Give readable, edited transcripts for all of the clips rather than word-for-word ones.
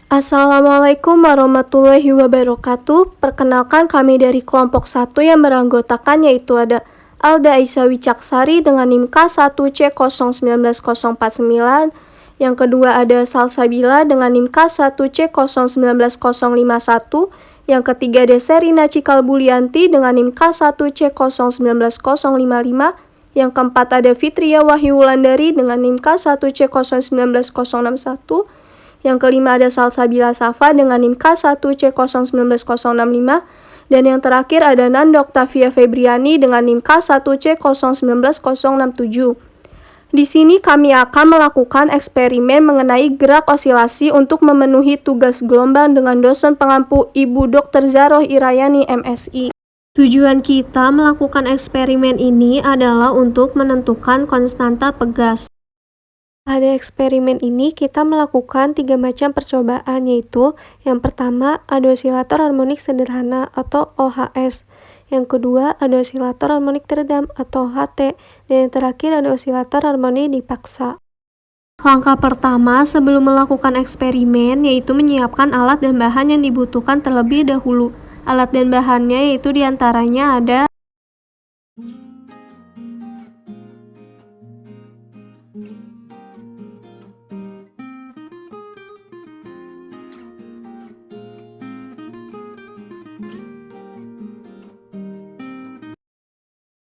Assalamualaikum warahmatullahi wabarakatuh. Perkenalkan kami dari kelompok 1 yang beranggotakan yaitu ada Alda Aisyah Wicaksari dengan NIM K1C019049. Yang kedua ada Salsabila dengan NIM K1C019051. Yang ketiga ada Serina Cikalbulianti dengan NIM K1C019055. Yang keempat ada Fitria Wahyu Wulandari dengan NIM K1C019061. Yang kelima ada Salsabila Safa dengan NIM K1C019065. Dan yang terakhir ada Nanda Oktavia Febriani dengan NIM K1C019067. Di sini kami akan melakukan eksperimen mengenai gerak osilasi untuk memenuhi tugas gelombang dengan dosen pengampu Ibu Dr. Zaroh Irayani MSI. Tujuan kita melakukan eksperimen ini adalah untuk menentukan konstanta pegas. Pada eksperimen ini kita melakukan 3 macam percobaan, yaitu yang pertama ada osilator harmonik sederhana atau OHS, yang kedua ada osilator harmonik teredam atau HT, dan yang terakhir ada osilator harmonik dipaksa. Langkah pertama sebelum melakukan eksperimen yaitu menyiapkan alat dan bahan yang dibutuhkan terlebih dahulu. Alat dan bahannya yaitu diantaranya ada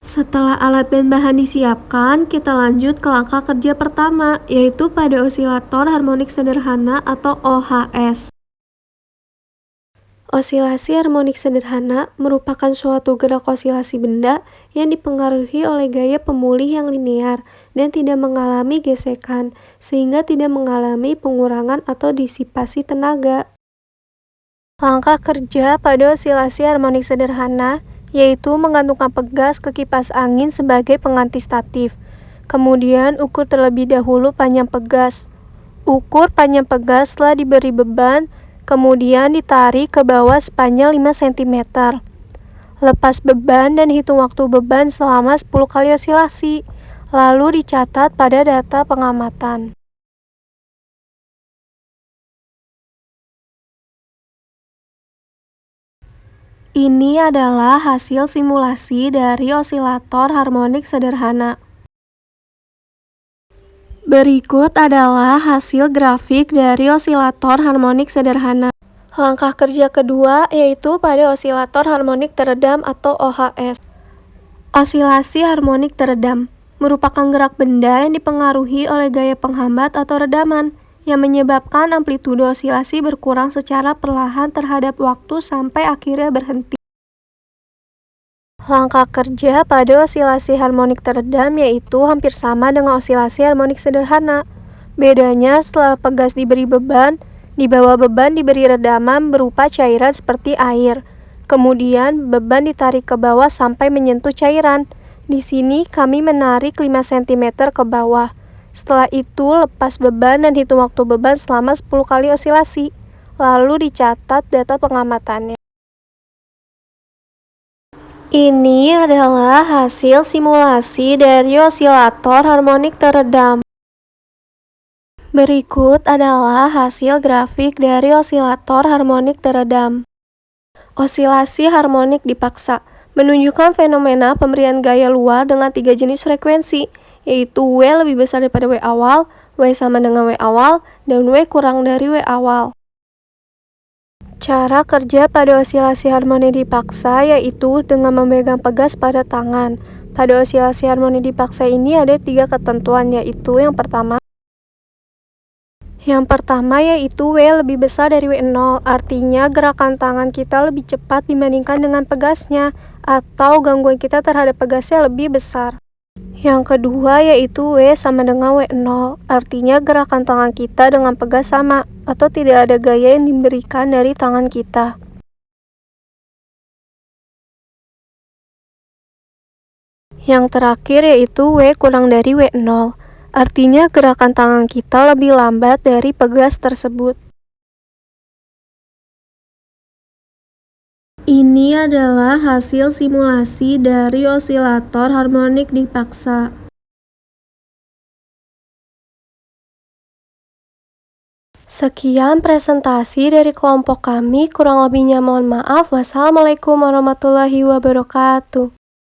Setelah alat dan bahan disiapkan, kita lanjut ke langkah kerja pertama, yaitu pada osilator harmonik sederhana atau OHS. Osilasi harmonik sederhana merupakan suatu gerak osilasi benda yang dipengaruhi oleh gaya pemulih yang linear dan tidak mengalami gesekan, sehingga tidak mengalami pengurangan atau disipasi tenaga. Langkah kerja pada osilasi harmonik sederhana yaitu menggantungkan pegas ke kipas angin sebagai pengganti statif. Kemudian ukur terlebih dahulu panjang pegas. Ukur panjang pegas setelah diberi beban, kemudian ditarik ke bawah sepanjang 5 cm. Lepas beban dan hitung waktu beban selama 10 kali osilasi, lalu dicatat pada data pengamatan. Ini adalah hasil simulasi dari osilator harmonik sederhana. Berikut adalah hasil grafik dari osilator harmonik sederhana. Langkah kerja kedua yaitu pada osilator harmonik teredam atau OHS. Osilasi harmonik teredam merupakan gerak benda yang dipengaruhi oleh gaya penghambat atau redaman, yang menyebabkan amplitudo osilasi berkurang secara perlahan terhadap waktu sampai akhirnya berhenti. Langkah kerja pada osilasi harmonik teredam yaitu hampir sama dengan osilasi harmonik sederhana. Bedanya setelah pegas diberi beban, di bawah beban diberi redaman berupa cairan seperti air. Kemudian beban ditarik ke bawah sampai menyentuh cairan. Di sini kami menarik 5 cm ke bawah. Setelah itu lepas beban dan hitung waktu beban selama 10 kali osilasi. Lalu dicatat data pengamatannya. Ini adalah hasil simulasi dari osilator harmonik teredam. Berikut adalah hasil grafik dari osilator harmonik teredam. Osilasi harmonik dipaksa menunjukkan fenomena pemberian gaya luar dengan 3 jenis frekuensi, yaitu W lebih besar daripada W awal, W sama dengan W awal, dan W kurang dari W awal. Cara kerja pada osilasi harmonik dipaksa yaitu dengan memegang pegas pada tangan. Pada osilasi harmonik dipaksa ini ada 3 ketentuan, yaitu yang pertama yaitu W lebih besar dari W0, artinya gerakan tangan kita lebih cepat dibandingkan dengan pegasnya, atau gangguan kita terhadap pegasnya lebih besar. Yang kedua yaitu W sama dengan W0, artinya gerakan tangan kita dengan pegas sama, atau tidak ada gaya yang diberikan dari tangan kita. Yang terakhir yaitu W kurang dari W0, artinya gerakan tangan kita lebih lambat dari pegas tersebut. Ini adalah hasil simulasi dari osilator harmonik dipaksa. Sekian presentasi dari kelompok kami, kurang lebihnya mohon maaf. Wassalamualaikum warahmatullahi wabarakatuh.